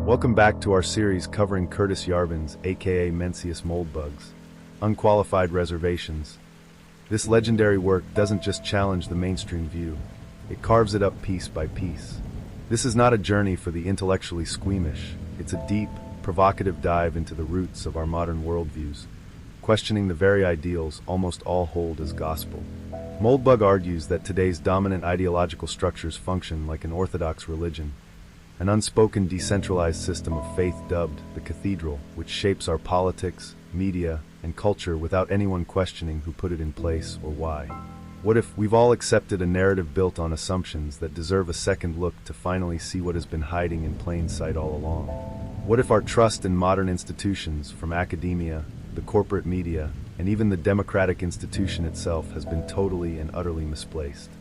Welcome back to our series covering Curtis Yarvin's, aka Mencius Moldbug's, Unqualified Reservations. This legendary work doesn't just challenge the mainstream view, it carves it up piece by piece. This is not a journey for the intellectually squeamish, it's a deep, provocative dive into the roots of our modern worldviews, questioning the very ideals almost all hold as gospel. Moldbug argues that today's dominant ideological structures function like an orthodox religion, an unspoken decentralized system of faith dubbed the cathedral, which shapes our politics, media, and culture without anyone questioning who put it in place or why. What if we've all accepted a narrative built on assumptions that deserve a second look to finally see what has been hiding in plain sight all along? What if our trust in modern institutions, from academia, the corporate media, and even the democratic institution itself, has been totally and utterly misplaced?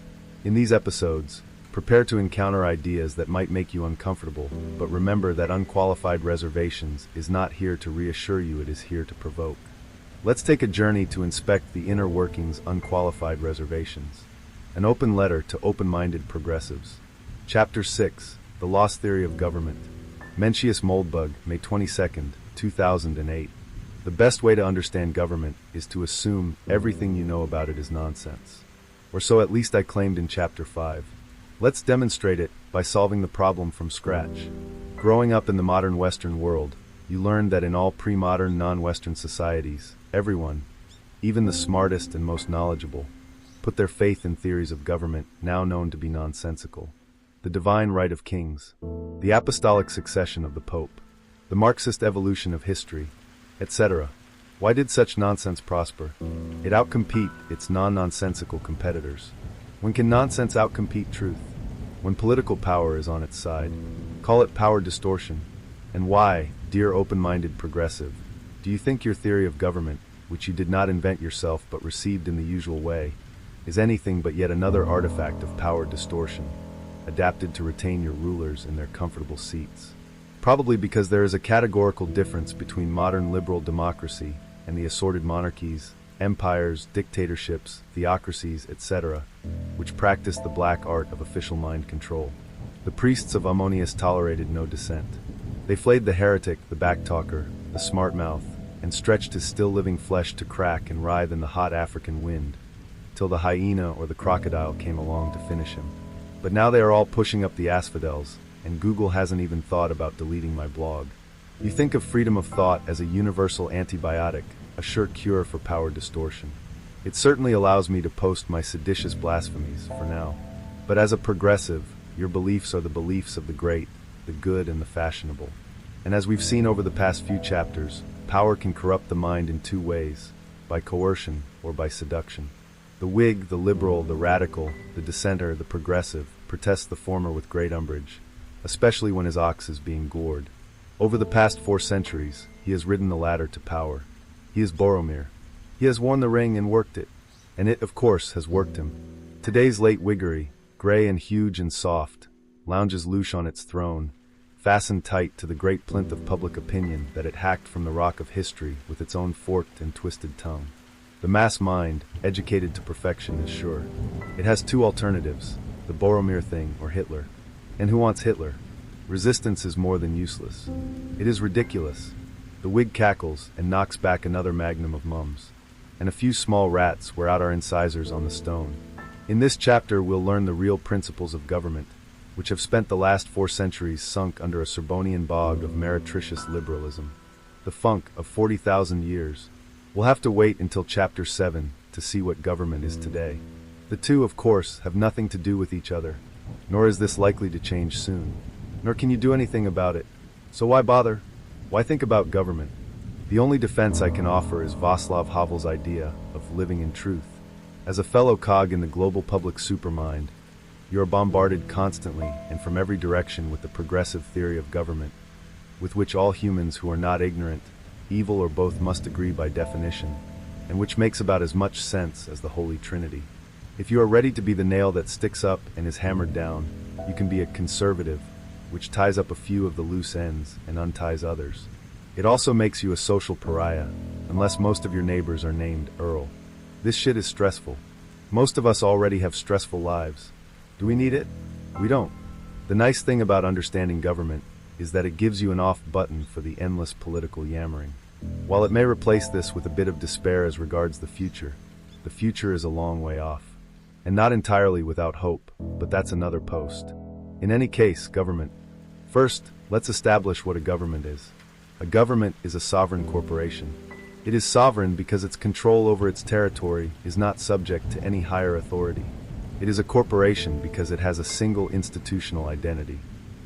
In these episodes, prepare to encounter ideas that might make you uncomfortable, but remember that Unqualified Reservations is not here to reassure you, it is here to provoke. Let's take a journey to inspect the inner workings of Unqualified Reservations. An open letter to open-minded progressives. Chapter 6, The Lost Theory of Government. Mencius Moldbug, May 22, 2008. The best way to understand government is to assume everything you know about it is nonsense. Or so at least I claimed in Chapter 5. Let's demonstrate it by solving the problem from scratch. Growing up in the modern Western world, you learned that in all pre-modern non-Western societies, everyone, even the smartest and most knowledgeable, put their faith in theories of government now known to be nonsensical. The divine right of kings, the apostolic succession of the Pope, the Marxist evolution of history, etc. Why did such nonsense prosper? It outcompete its non-nonsensical competitors. When can nonsense outcompete truth? When political power is on its side. Call it power distortion. And why, dear open-minded progressive, do you think your theory of government, which you did not invent yourself but received in the usual way, is anything but yet another artifact of power distortion, adapted to retain your rulers in their comfortable seats? Probably because there is a categorical difference between modern liberal democracy and the assorted monarchies, empires, dictatorships, theocracies, etc., which practice the black art of official mind control. The priests of Ammonius tolerated no dissent. They flayed the heretic, the backtalker, the smart mouth, and stretched his still-living flesh to crack and writhe in the hot African wind, till the hyena or the crocodile came along to finish him. But now they are all pushing up the asphodels, and Google hasn't even thought about deleting my blog. You think of freedom of thought as a universal antibiotic, a sure cure for power distortion. It certainly allows me to post my seditious blasphemies, for now. But as a progressive, your beliefs are the beliefs of the great, the good, and the fashionable. And as we've seen over the past few chapters, power can corrupt the mind in two ways, by coercion or by seduction. The Whig, the liberal, the radical, the dissenter, the progressive, protests the former with great umbrage, especially when his ox is being gored. Over the past 4 centuries, he has ridden the ladder to power. He is Boromir. He has worn the ring and worked it. And it, of course, has worked him. Today's late Whiggery, gray and huge and soft, lounges loose on its throne, fastened tight to the great plinth of public opinion that it hacked from the rock of history with its own forked and twisted tongue. The mass mind, educated to perfection, is sure. It has 2 alternatives, the Boromir thing or Hitler. And who wants Hitler? Resistance is more than useless. It is ridiculous. The Whig cackles and knocks back another magnum of mums. And a few small rats wear out our incisors on the stone. In this chapter we'll learn the real principles of government, which have spent the last 4 centuries sunk under a Serbonian bog of meretricious liberalism. The funk of 40,000 years. We'll have to wait until Chapter 7 to see what government is today. The two, of course, have nothing to do with each other, nor is this likely to change soon. Nor can you do anything about it. So why bother? Why think about government? The only defense I can offer is Václav Havel's idea of living in truth. As a fellow cog in the global public supermind, you are bombarded constantly and from every direction with the progressive theory of government, with which all humans who are not ignorant, evil or both must agree by definition, and which makes about as much sense as the Holy Trinity. If you are ready to be the nail that sticks up and is hammered down, you can be a conservative, which ties up a few of the loose ends and unties others. It also makes you a social pariah, unless most of your neighbors are named Earl. This shit is stressful. Most of us already have stressful lives. Do we need it? We don't. The nice thing about understanding government is that it gives you an off button for the endless political yammering. While it may replace this with a bit of despair as regards the future is a long way off. And not entirely without hope, but that's another post. In any case, government. First, let's establish what a government is. A government is a sovereign corporation. It is sovereign because its control over its territory is not subject to any higher authority. It is a corporation because it has a single institutional identity.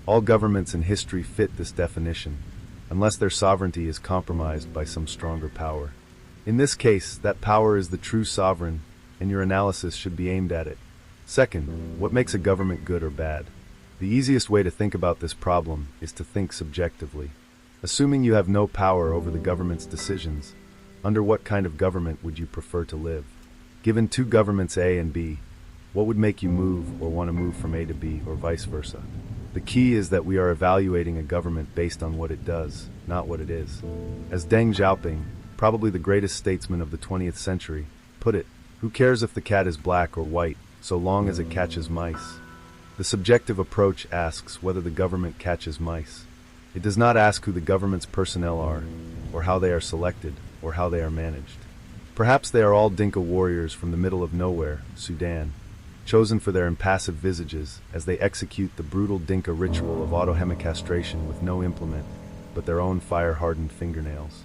All governments in history fit this definition, unless their sovereignty is compromised by some stronger power. In this case, that power is the true sovereign, and your analysis should be aimed at it. Second, what makes a government good or bad? The easiest way to think about this problem is to think subjectively. Assuming you have no power over the government's decisions, under what kind of government would you prefer to live? Given two governments A and B, what would make you move or want to move from A to B or vice versa? The key is that we are evaluating a government based on what it does, not what it is. As Deng Xiaoping, probably the greatest statesman of the 20th century, put it, who cares if the cat is black or white, so long as it catches mice? The subjective approach asks whether the government catches mice. It does not ask who the government's personnel are, or how they are selected, or how they are managed. Perhaps they are all Dinka warriors from the middle of nowhere, Sudan, chosen for their impassive visages as they execute the brutal Dinka ritual of autohemicastration with no implement, but their own fire-hardened fingernails.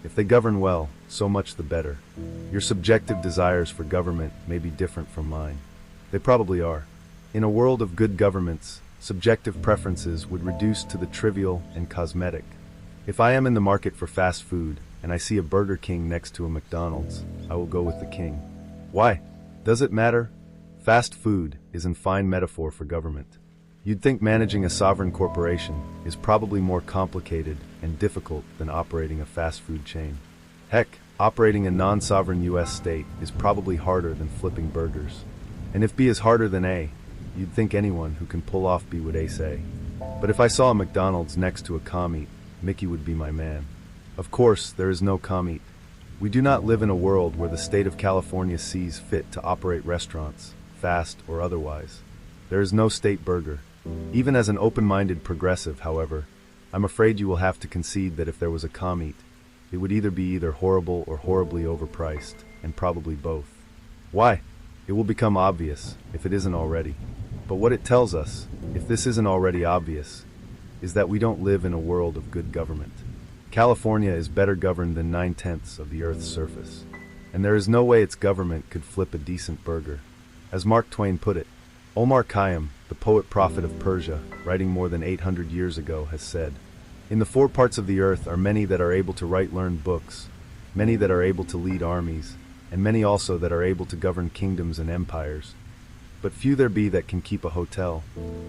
If they govern well, so much the better. Your subjective desires for government may be different from mine. They probably are. In a world of good governments, subjective preferences would reduce to the trivial and cosmetic. If I am in the market for fast food, and I see a Burger King next to a McDonald's, I will go with the king. Why? Does it matter? Fast food is a fine metaphor for government. You'd think managing a sovereign corporation is probably more complicated and difficult than operating a fast food chain. Heck, operating a non-sovereign US state is probably harder than flipping burgers. And if B is harder than A, you'd think anyone who can pull off B would A say. But if I saw a McDonald's next to a commie, Mickey would be my man. Of course, there is no commie. We do not live in a world where the state of California sees fit to operate restaurants, fast or otherwise. There is no state burger. Even as an open-minded progressive, however, I'm afraid you will have to concede that if there was a commie, it would either be horrible or horribly overpriced, and probably both. Why? It will become obvious, if it isn't already. But what it tells us, if this isn't already obvious, is that we don't live in a world of good government. California is better governed than 9/10 of the Earth's surface, and there is no way its government could flip a decent burger. As Mark Twain put it, Omar Khayyam, the poet-prophet of Persia, writing more than 800 years ago, has said, "In the four parts of the earth are many that are able to write learned books, many that are able to lead armies, and many also that are able to govern kingdoms and empires. But few there be that can keep a hotel."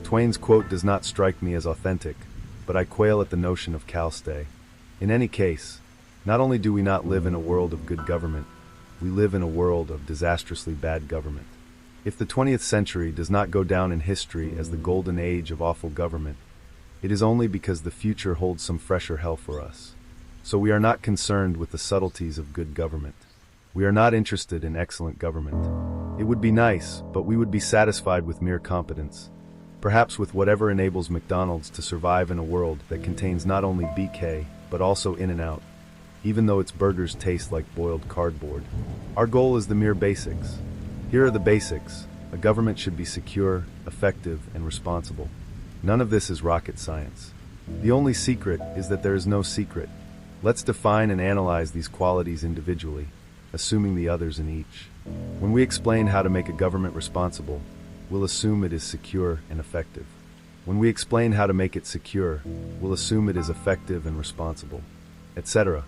Twain's quote does not strike me as authentic, but I quail at the notion of Calstay. In any case, not only do we not live in a world of good government, we live in a world of disastrously bad government. If the 20th century does not go down in history as the golden age of awful government, it is only because the future holds some fresher hell for us. So we are not concerned with the subtleties of good government. We are not interested in excellent government. It would be nice, but we would be satisfied with mere competence. Perhaps with whatever enables McDonald's to survive in a world that contains not only BK, but also In-N-Out, even though its burgers taste like boiled cardboard. Our goal is the mere basics. Here are the basics. A government should be secure, effective, and responsible. None of this is rocket science. The only secret is that there is no secret. Let's define and analyze these qualities individually, assuming the others in each. When we explain how to make a government responsible, we'll assume it is secure and effective. When we explain how to make it secure, we'll assume it is effective and responsible, etc.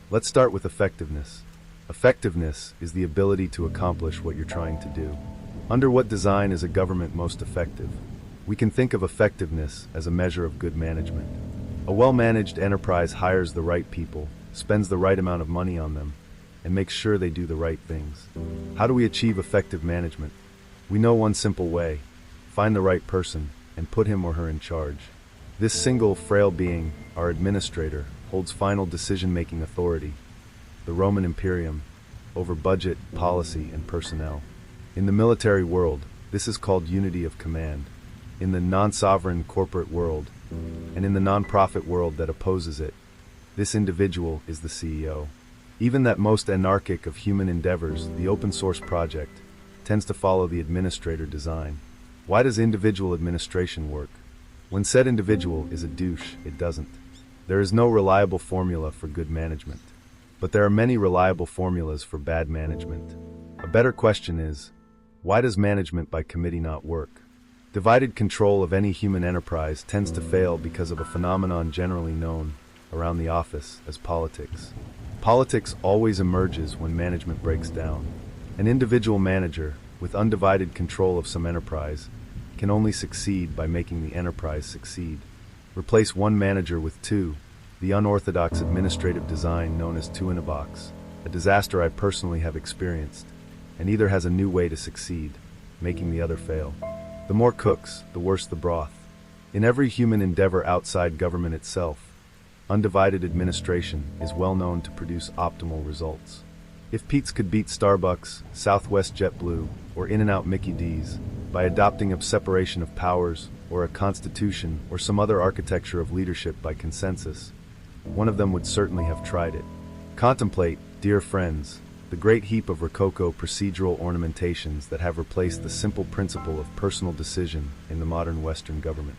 Let's start with effectiveness. Effectiveness is the ability to accomplish what you're trying to do. Under what design is a government most effective? We can think of effectiveness as a measure of good management. A well-managed enterprise hires the right people, spends the right amount of money on them, and makes sure they do the right things. How do we achieve effective management? We know one simple way: find the right person and put him or her in charge. This single, frail being, our administrator, holds final decision-making authority, the Roman Imperium, over budget, policy, and personnel. In the military world, this is called unity of command. In the non-sovereign corporate world, And in the nonprofit world that opposes it, this individual is the CEO. Even that most anarchic of human endeavors, the open source project, tends to follow the administrator design. Why does individual administration work? When said individual is a douche, it doesn't. There is no reliable formula for good management. But there are many reliable formulas for bad management. A better question is, why does management by committee not work? Divided control of any human enterprise tends to fail because of a phenomenon generally known around the office as politics. Politics always emerges when management breaks down. An individual manager, with undivided control of some enterprise, can only succeed by making the enterprise succeed. Replace one manager with two, the unorthodox administrative design known as two-in-a-box, a disaster I personally have experienced, and either has a new way to succeed, making the other fail. The more cooks, the worse the broth. In every human endeavor outside government itself, undivided administration is well known to produce optimal results. If Pete's could beat Starbucks, Southwest JetBlue, or In-N-Out Mickey D's by adopting a separation of powers, or a constitution, or some other architecture of leadership by consensus, one of them would certainly have tried it. Contemplate, dear friends, the great heap of Rococo procedural ornamentations that have replaced the simple principle of personal decision in the modern Western government.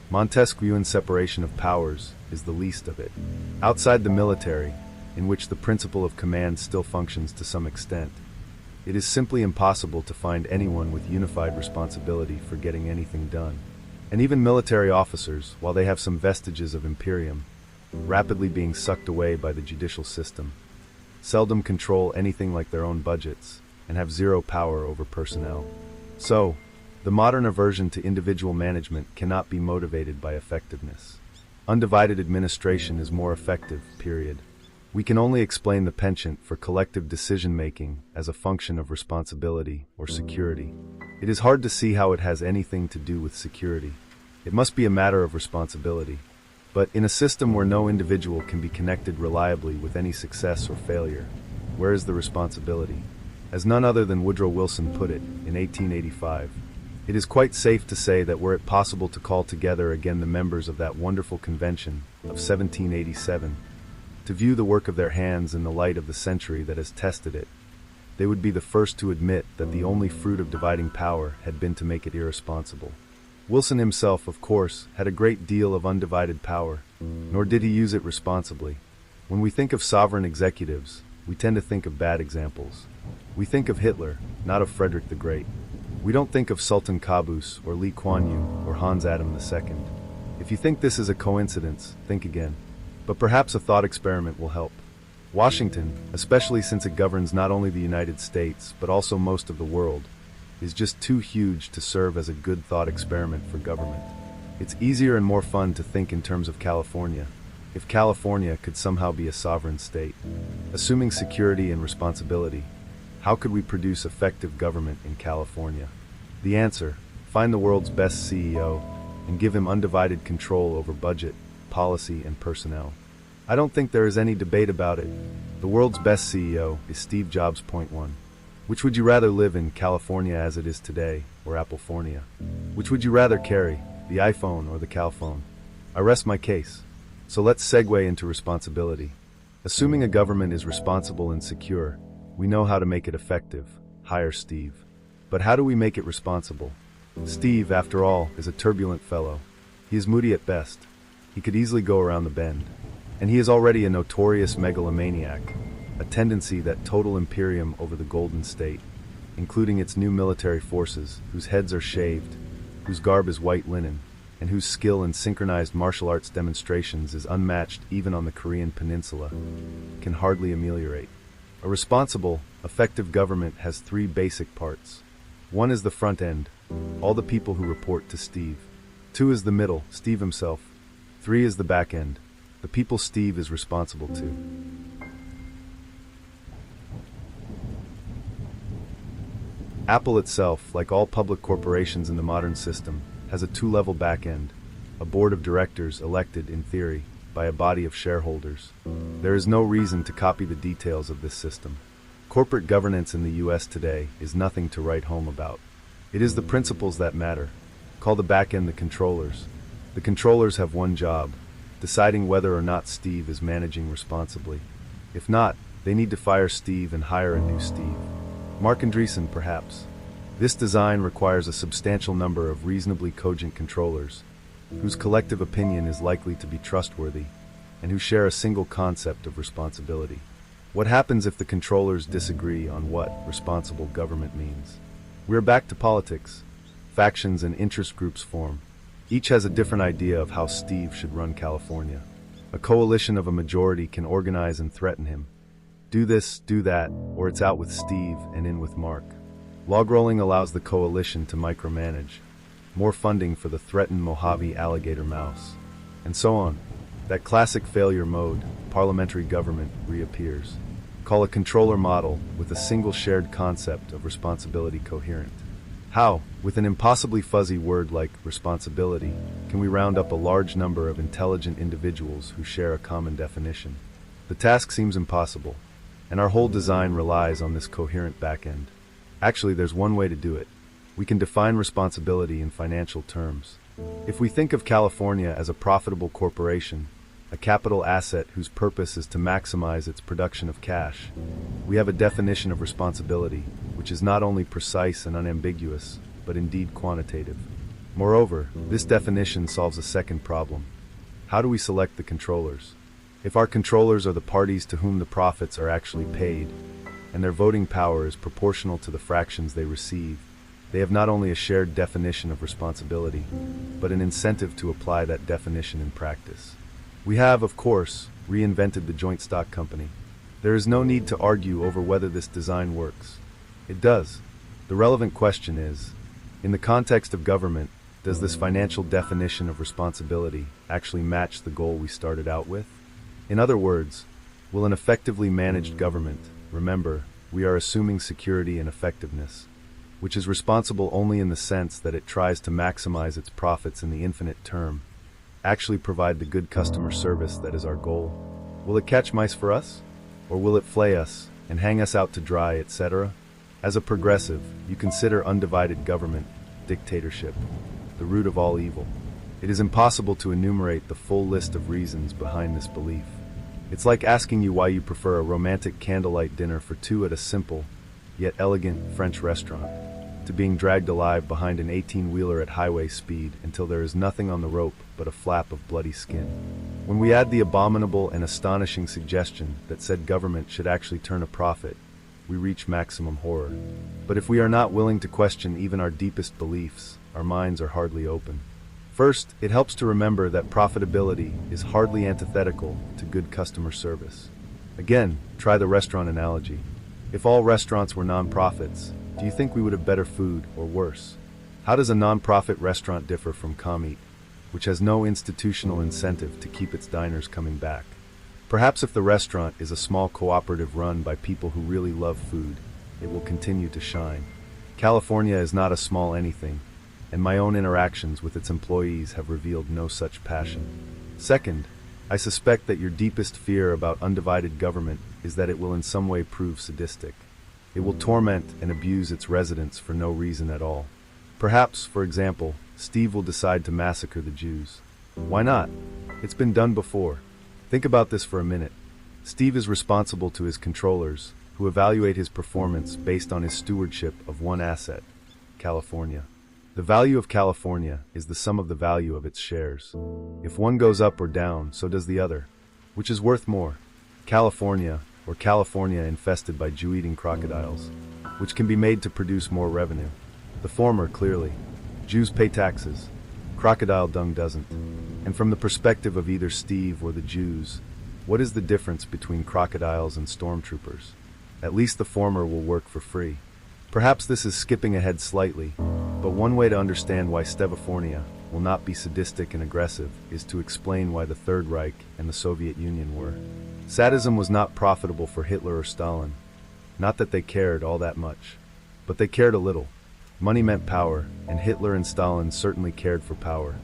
Montesquieuan separation of powers is the least of it. Outside the military, in which the principle of command still functions to some extent, it is simply impossible to find anyone with unified responsibility for getting anything done. And even military officers, while they have some vestiges of imperium, rapidly being sucked away by the judicial system, seldom control anything like their own budgets, and have zero power over personnel. So, the modern aversion to individual management cannot be motivated by effectiveness. Undivided administration is more effective, period. We can only explain the penchant for collective decision-making as a function of responsibility or security. It is hard to see how it has anything to do with security. It must be a matter of responsibility. But in a system where no individual can be connected reliably with any success or failure, where is the responsibility? As none other than Woodrow Wilson put it in 1885, it is quite safe to say that were it possible to call together again the members of that wonderful convention of 1787, to view the work of their hands in the light of the century that has tested it, they would be the first to admit that the only fruit of dividing power had been to make it irresponsible. Wilson himself, of course, had a great deal of undivided power, nor did he use it responsibly. When we think of sovereign executives, we tend to think of bad examples. We think of Hitler, not of Frederick the Great. We don't think of Sultan Qaboos or Lee Kuan Yew or Hans Adam II. If you think this is a coincidence, think again. But perhaps a thought experiment will help. Washington, especially since it governs not only the United States but also most of the world, is just too huge to serve as a good thought experiment for government. It's easier and more fun to think in terms of California, if California could somehow be a sovereign state. Assuming security and responsibility, how could we produce effective government in California? The answer: find the world's best CEO and give him undivided control over budget, policy, and personnel. I don't think there is any debate about it. The world's best CEO is Steve Jobs. Point 1. Which would you rather live in, California as it is today, or Applefornia? Which would you rather carry, the iPhone or the Calphone? I rest my case. So let's segue into responsibility. Assuming a government is responsible and secure, we know how to make it effective. Hire Steve. But how do we make it responsible? Steve, after all, is a turbulent fellow. He is moody at best. He could easily go around the bend. And he is already a notorious megalomaniac, a tendency that total imperium over the Golden State, including its new military forces, whose heads are shaved, whose garb is white linen, and whose skill in synchronized martial arts demonstrations is unmatched even on the Korean peninsula, can hardly ameliorate. A responsible, effective government has three basic parts. 1 is the front end, all the people who report to Steve. 2 is the middle, Steve himself. 3 is the back end, the people Steve is responsible to. Apple itself, like all public corporations in the modern system, has a 2-level back end, a board of directors elected, in theory, by a body of shareholders. There is no reason to copy the details of this system. Corporate governance in the US today is nothing to write home about. It is the principles that matter. Call the back end the controllers. The controllers have one job: deciding whether or not Steve is managing responsibly. If not, they need to fire Steve and hire a new Steve. Mark Andreessen, perhaps. This design requires a substantial number of reasonably cogent controllers, whose collective opinion is likely to be trustworthy, and who share a single concept of responsibility. What happens if the controllers disagree on what responsible government means? We're back to politics. Factions and interest groups form. Each has a different idea of how Steve should run California. A coalition of a majority can organize and threaten him. Do this, do that, or it's out with Steve and in with Mark. Logrolling allows the coalition to micromanage. More funding for the threatened Mojave alligator mouse. And so on. That classic failure mode, parliamentary government, reappears. Call a controller model with a single shared concept of responsibility coherent. How, with an impossibly fuzzy word like responsibility, can we round up a large number of intelligent individuals who share a common definition? The task seems impossible, and our whole design relies on this coherent backend. Actually, there's one way to do it. We can define responsibility in financial terms. If we think of California as a profitable corporation, a capital asset whose purpose is to maximize its production of cash, we have a definition of responsibility, which is not only precise and unambiguous, but indeed quantitative. Moreover, this definition solves a second problem. How do we select the controllers? If our controllers are the parties to whom the profits are actually paid, and their voting power is proportional to the fractions they receive, they have not only a shared definition of responsibility, but an incentive to apply that definition in practice. We have, of course, reinvented the joint stock company. There is no need to argue over whether this design works. It does. The relevant question is, in the context of government, does this financial definition of responsibility actually match the goal we started out with? In other words, will an effectively managed government, remember, we are assuming security and effectiveness, which is responsible only in the sense that it tries to maximize its profits in the infinite term, actually provide the good customer service that is our goal? Will it catch mice for us? Or will it flay us and hang us out to dry, etc.? As a progressive, you consider undivided government, dictatorship, the root of all evil. It is impossible to enumerate the full list of reasons behind this belief. It's like asking you why you prefer a romantic candlelight dinner for two at a simple, yet elegant French restaurant, to being dragged alive behind an 18-wheeler at highway speed until there is nothing on the rope but a flap of bloody skin. When we add the abominable and astonishing suggestion that said government should actually turn a profit, we reach maximum horror. But if we are not willing to question even our deepest beliefs, our minds are hardly open. First, it helps to remember that profitability is hardly antithetical to good customer service. Again, try the restaurant analogy. If all restaurants were non-profits, do you think we would have better food or worse? How does a non-profit restaurant differ from Comeat, which has no institutional incentive to keep its diners coming back? Perhaps if the restaurant is a small cooperative run by people who really love food, it will continue to shine. California is not a small anything, and my own interactions with its employees have revealed no such passion. Second, I suspect that your deepest fear about undivided government is that it will in some way prove sadistic. It will torment and abuse its residents for no reason at all. Perhaps, for example, Steve will decide to massacre the Jews. Why not? It's been done before. Think about this for a minute. Steve is responsible to his controllers, who evaluate his performance based on his stewardship of one asset, California. The value of California is the sum of the value of its shares. If one goes up or down, so does the other. Which is worth more? California, or California infested by Jew-eating crocodiles, which can be made to produce more revenue. The former, clearly. Jews pay taxes. Crocodile dung doesn't. And from the perspective of either Steve or the Jews, what is the difference between crocodiles and stormtroopers? At least the former will work for free. Perhaps this is skipping ahead slightly, but one way to understand why Stevafornia will not be sadistic and aggressive is to explain why the Third Reich and the Soviet Union were. Sadism was not profitable for Hitler or Stalin. Not that they cared all that much, but they cared a little. Money meant power, and Hitler and Stalin certainly cared for power.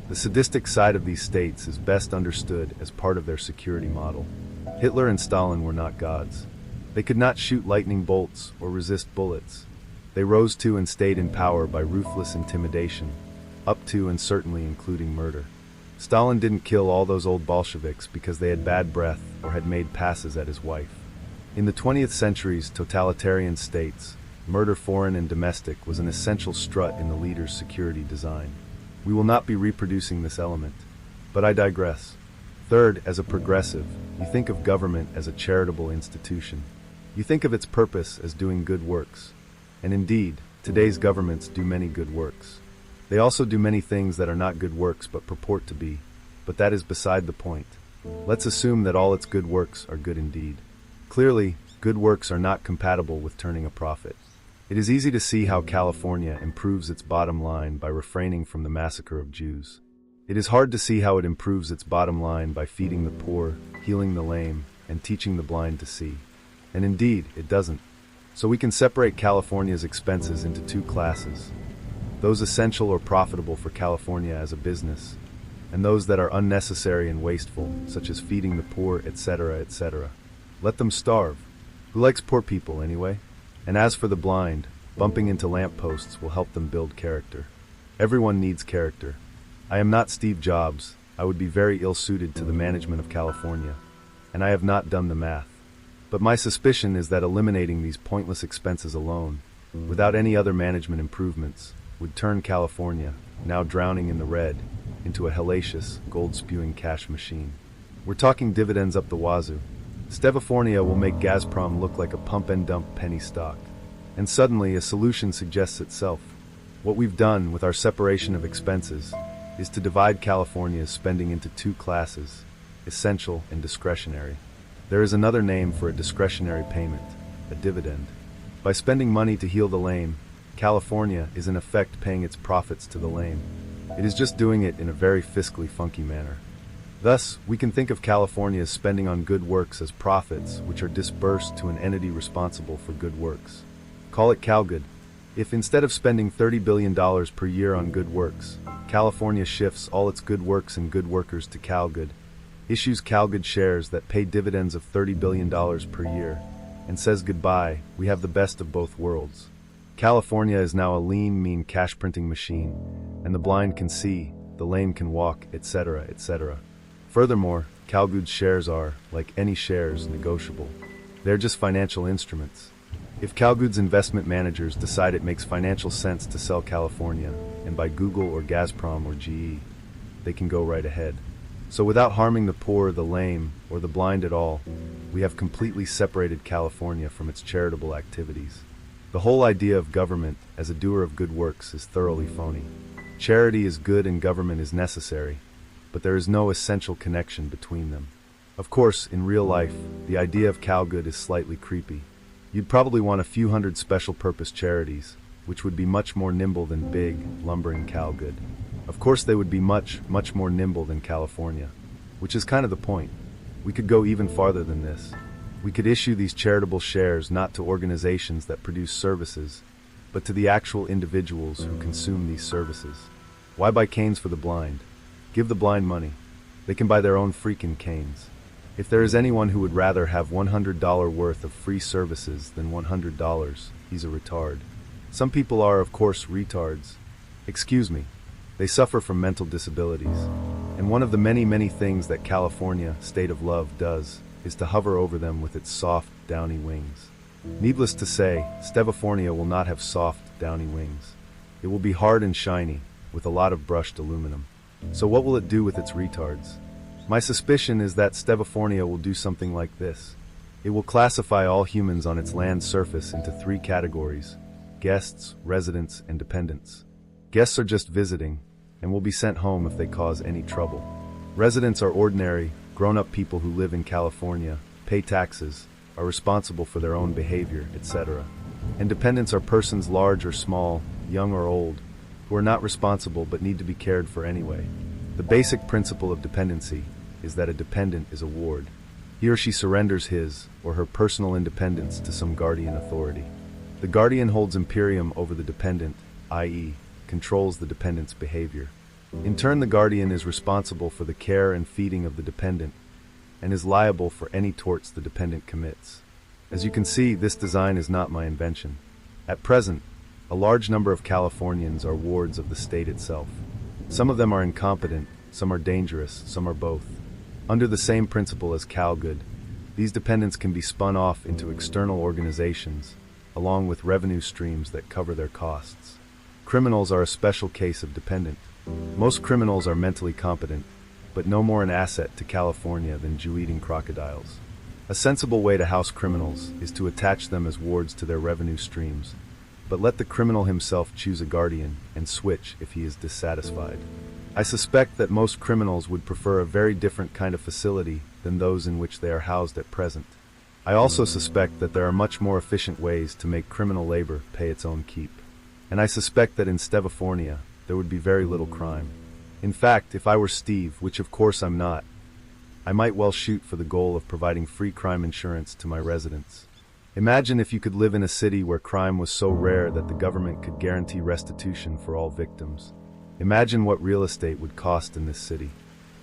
The sadistic side of these states is best understood as part of their security model. Hitler and Stalin were not gods. They could not shoot lightning bolts or resist bullets. They rose to and stayed in power by ruthless intimidation, up to and certainly including murder. Stalin didn't kill all those old Bolsheviks because they had bad breath or had made passes at his wife. In the 20th century's totalitarian states, murder foreign and domestic was an essential strut in the leader's security design. We will not be reproducing this element. But I digress. Third, as a progressive, you think of government as a charitable institution. You think of its purpose as doing good works. And indeed, today's governments do many good works. They also do many things that are not good works but purport to be. But that is beside the point. Let's assume that all its good works are good indeed. Clearly, good works are not compatible with turning a profit. It is easy to see how California improves its bottom line by refraining from the massacre of Jews. It is hard to see how it improves its bottom line by feeding the poor, healing the lame, and teaching the blind to see. And indeed, it doesn't. So we can separate California's expenses into two classes. Those essential or profitable for California as a business, and those that are unnecessary and wasteful, such as feeding the poor, etc., etc. Let them starve. Who likes poor people, anyway? And as for the blind, bumping into lampposts will help them build character. Everyone needs character. I am not Steve Jobs. I would be very ill-suited to the management of California, and I have not done the math. But my suspicion is that eliminating these pointless expenses alone, without any other management improvements, would turn California, now drowning in the red, into a hellacious, gold-spewing cash machine. We're talking dividends up the wazoo. Stevafornia will make Gazprom look like a pump-and-dump penny stock. And suddenly a solution suggests itself. What we've done with our separation of expenses is to divide California's spending into two classes, essential and discretionary. There is another name for a discretionary payment, a dividend. By spending money to heal the lame, California is in effect paying its profits to the lame. It is just doing it in a very fiscally funky manner. Thus, we can think of California's spending on good works as profits which are disbursed to an entity responsible for good works. Call it CalGood. If instead of spending $30 billion per year on good works, California shifts all its good works and good workers to CalGood, issues CalGood shares that pay dividends of $30 billion per year, and says goodbye, we have the best of both worlds. California is now a lean, mean cash printing machine, and the blind can see, the lame can walk, etc., etc. Furthermore, CalGood's shares are, like any shares, negotiable. They're just financial instruments. If CalGood's investment managers decide it makes financial sense to sell California, and buy Google or Gazprom or GE, they can go right ahead. So without harming the poor, the lame, or the blind at all, we have completely separated California from its charitable activities. The whole idea of government as a doer of good works is thoroughly phony. Charity is good and government is necessary, but there is no essential connection between them. Of course, in real life, the idea of CalGood is slightly creepy. You'd probably want a few hundred special-purpose charities, which would be much more nimble than big, lumbering CalGood. Of course, they would be much, much more nimble than California, which is kind of the point. We could go even farther than this. We could issue these charitable shares not to organizations that produce services, but to the actual individuals who consume these services. Why buy canes for the blind? Give the blind money. They can buy their own freaking canes. If there is anyone who would rather have $100 worth of free services than $100, he's a retard. Some people are, of course, retards. Excuse me. They suffer from mental disabilities. And one of the many, many things that California, state of love, does is to hover over them with its soft, downy wings. Needless to say, Stevafornia will not have soft, downy wings. It will be hard and shiny, with a lot of brushed aluminum. So what will it do with its retards? My suspicion is that Stevafornia will do something like this. It will classify all humans on its land surface into three categories: guests, residents, and dependents. Guests are just visiting, and will be sent home if they cause any trouble. Residents are ordinary, grown-up people who live in California, pay taxes, are responsible for their own behavior, etc. And dependents are persons large or small, young or old, who are not responsible but need to be cared for anyway. The basic principle of dependency is that a dependent is a ward. He or she surrenders his or her personal independence to some guardian authority. The guardian holds imperium over the dependent, i.e., controls the dependent's behavior. In turn, the guardian is responsible for the care and feeding of the dependent, and is liable for any torts the dependent commits. As you can see, this design is not my invention. At present, a large number of Californians are wards of the state itself. Some of them are incompetent, some are dangerous, some are both. Under the same principle as CalGood, these dependents can be spun off into external organizations, along with revenue streams that cover their costs. Criminals are a special case of dependent. Most criminals are mentally competent, but no more an asset to California than Jew-eating crocodiles. A sensible way to house criminals is to attach them as wards to their revenue streams, but let the criminal himself choose a guardian and switch if he is dissatisfied. I suspect that most criminals would prefer a very different kind of facility than those in which they are housed at present. I also suspect that there are much more efficient ways to make criminal labor pay its own keep. And I suspect that in Stevafornia, there would be very little crime. In fact, if I were Steve, which of course I'm not, I might well shoot for the goal of providing free crime insurance to my residents. Imagine if you could live in a city where crime was so rare that the government could guarantee restitution for all victims. Imagine what real estate would cost in this city.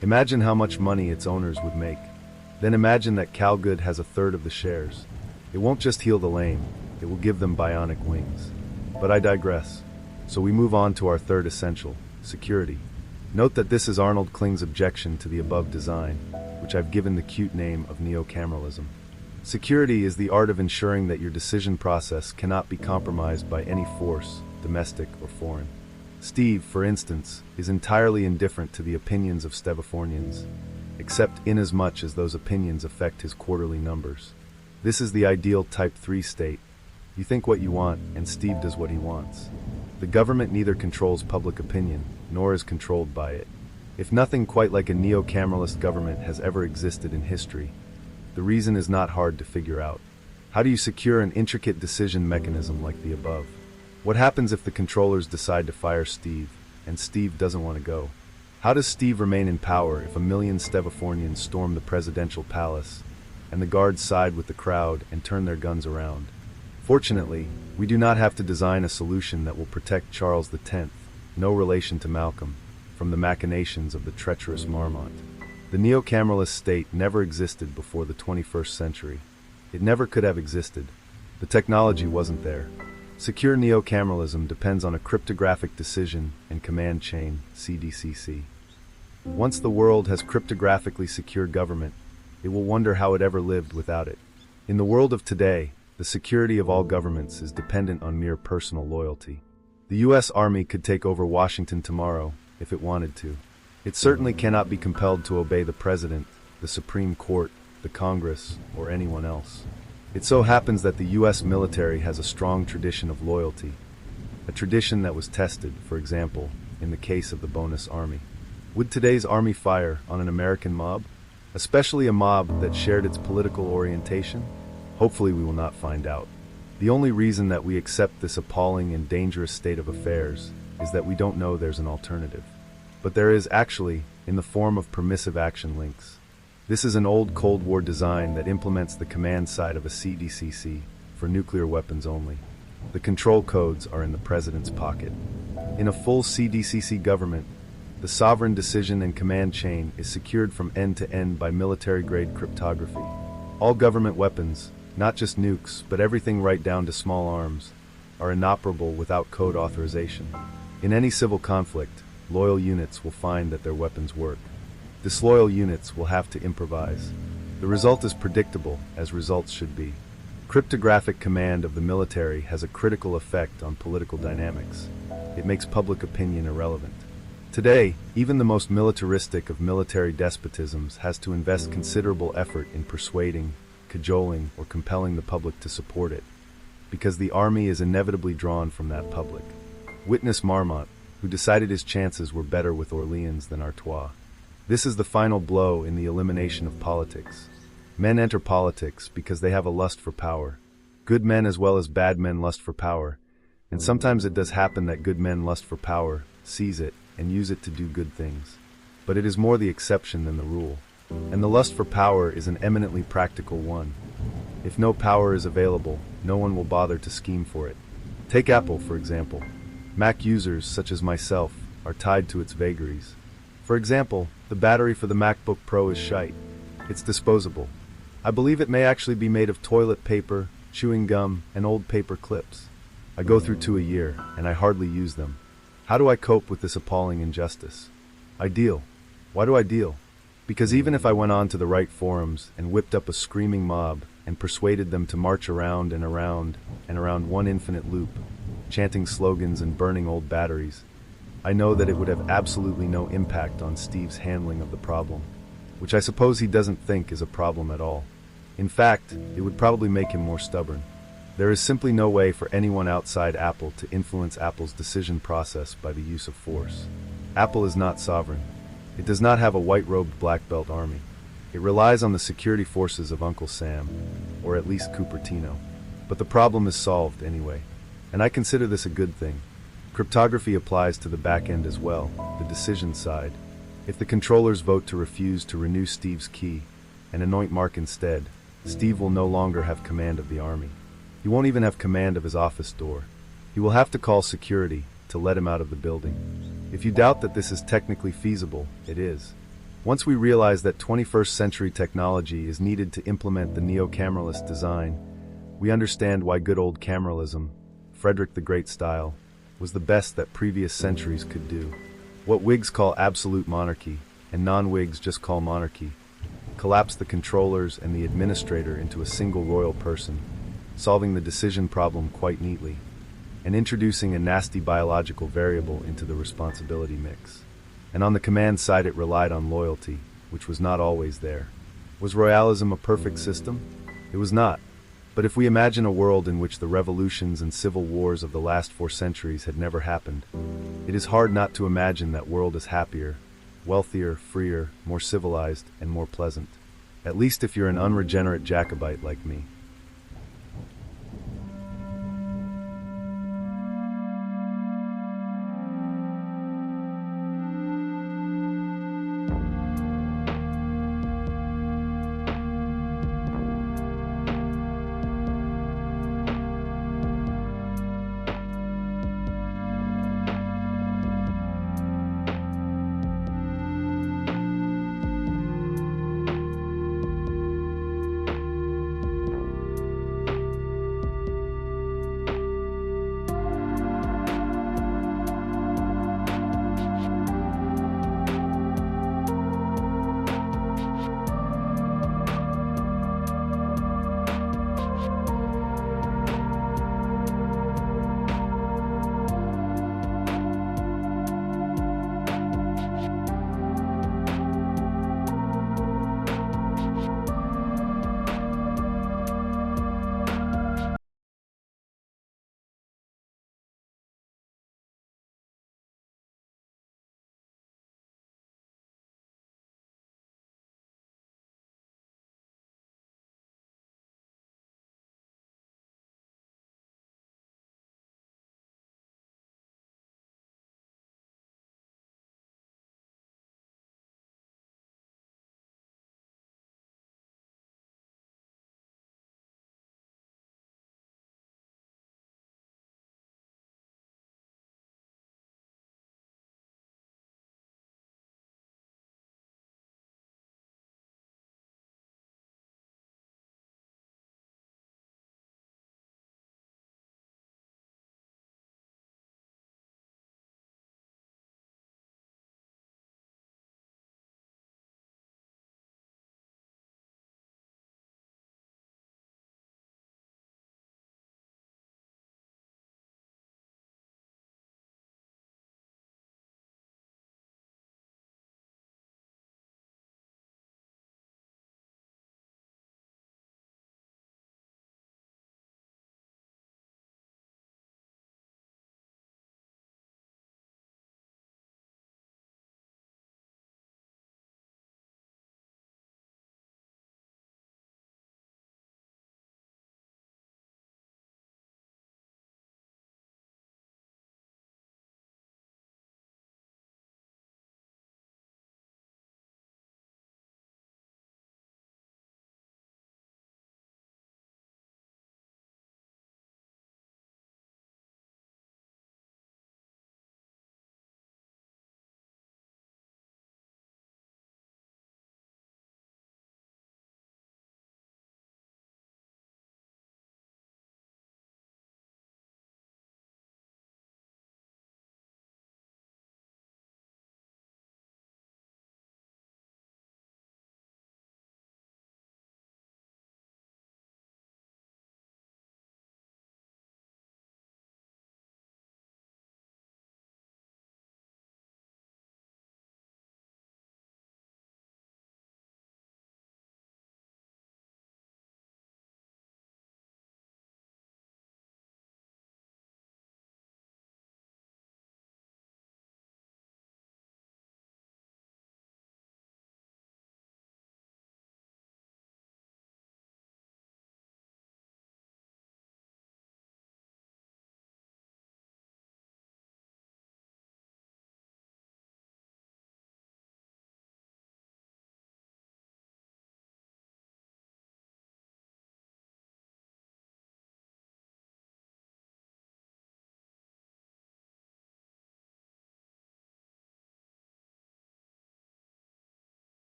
Imagine how much money its owners would make. Then imagine that CalGood has a third of the shares. It won't just heal the lame, it will give them bionic wings. But I digress. So we move on to our third essential, security. Note that this is Arnold Kling's objection to the above design, which I've given the cute name of neo-cameralism. Security is the art of ensuring that your decision process cannot be compromised by any force, domestic or foreign. Steve, for instance, is entirely indifferent to the opinions of Stevafornians, except inasmuch as those opinions affect his quarterly numbers. This is the ideal Type 3 state. You think what you want, and Steve does what he wants. The government neither controls public opinion, nor is controlled by it. If nothing quite like a neo-cameralist government has ever existed in history, the reason is not hard to figure out. How do you secure an intricate decision mechanism like the above? What happens if the controllers decide to fire Steve, and Steve doesn't want to go? How does Steve remain in power if 1 million Stevafornians storm the presidential palace, and the guards side with the crowd and turn their guns around? Fortunately, we do not have to design a solution that will protect Charles X, no relation to Malcolm, from the machinations of the treacherous Marmont. The neo-cameralist state never existed before the 21st century. It never could have existed. The technology wasn't there. Secure neo-cameralism depends on a cryptographic decision and command chain, CDCC. Once the world has cryptographically secure government, it will wonder how it ever lived without it. In the world of today, the security of all governments is dependent on mere personal loyalty. The U.S. Army could take over Washington tomorrow if it wanted to. It certainly cannot be compelled to obey the President, the Supreme Court, the Congress, or anyone else. It so happens that the U.S. military has a strong tradition of loyalty, a tradition that was tested, for example, in the case of the Bonus Army. Would today's Army fire on an American mob? Especially a mob that shared its political orientation? Hopefully we will not find out. The only reason that we accept this appalling and dangerous state of affairs is that we don't know there's an alternative. But there is actually, in the form of permissive action links. This is an old Cold War design that implements the command side of a CDCC for nuclear weapons only. The control codes are in the president's pocket. In a full CDCC government, the sovereign decision and command chain is secured from end to end by military-grade cryptography. All government weapons, not just nukes, but everything right down to small arms, are inoperable without code authorization. In any civil conflict, loyal units will find that their weapons work. Disloyal units will have to improvise. The result is predictable, as results should be. Cryptographic command of the military has a critical effect on political dynamics. It makes public opinion irrelevant. Today, even the most militaristic of military despotisms has to invest considerable effort in persuading, cajoling, or compelling the public to support it, because the army is inevitably drawn from that public. Witness Marmont, who decided his chances were better with Orleans than Artois. This is the final blow in the elimination of politics. Men enter politics because they have a lust for power. Good men as well as bad men lust for power, and sometimes it does happen that good men lust for power, seize it, and use it to do good things. But it is more the exception than the rule. And the lust for power is an eminently practical one. If no power is available, no one will bother to scheme for it. Take Apple, for example. Mac users, such as myself, are tied to its vagaries. For example, the battery for the MacBook Pro is shite. It's disposable. I believe it may actually be made of toilet paper, chewing gum, and old paper clips. I go through 2 a year, and I hardly use them. How do I cope with this appalling injustice? Ideal. Why do I deal? Because even if I went on to the right forums and whipped up a screaming mob and persuaded them to march around and around and around one infinite loop, chanting slogans and burning old batteries, I know that it would have absolutely no impact on Steve's handling of the problem, which I suppose he doesn't think is a problem at all. In fact, it would probably make him more stubborn. There is simply no way for anyone outside Apple to influence Apple's decision process by the use of force. Apple is not sovereign. It does not have a white-robed black belt army. It relies on the security forces of Uncle Sam, or at least Cupertino. But the problem is solved anyway, and I consider this a good thing. Cryptography applies to the back end as well, the decision side. If the controllers vote to refuse to renew Steve's key and anoint Mark instead, Steve will no longer have command of the army. He won't even have command of his office door. He will have to call security to let him out of the building. If you doubt that this is technically feasible, it is. Once we realize that 21st century technology is needed to implement the neo-cameralist design, we understand why good old cameralism, Frederick the Great style, was the best that previous centuries could do. What Whigs call absolute monarchy, and non-Whigs just call monarchy, collapse the controllers and the administrator into a single royal person, solving the decision problem quite neatly, and introducing a nasty biological variable into the responsibility mix. And on the command side it relied on loyalty, which was not always there. Was royalism a perfect system? It was not. But if we imagine a world in which the revolutions and civil wars of the last 4 centuries had never happened, it is hard not to imagine that world as happier, wealthier, freer, more civilized, and more pleasant. At least if you're an unregenerate Jacobite like me.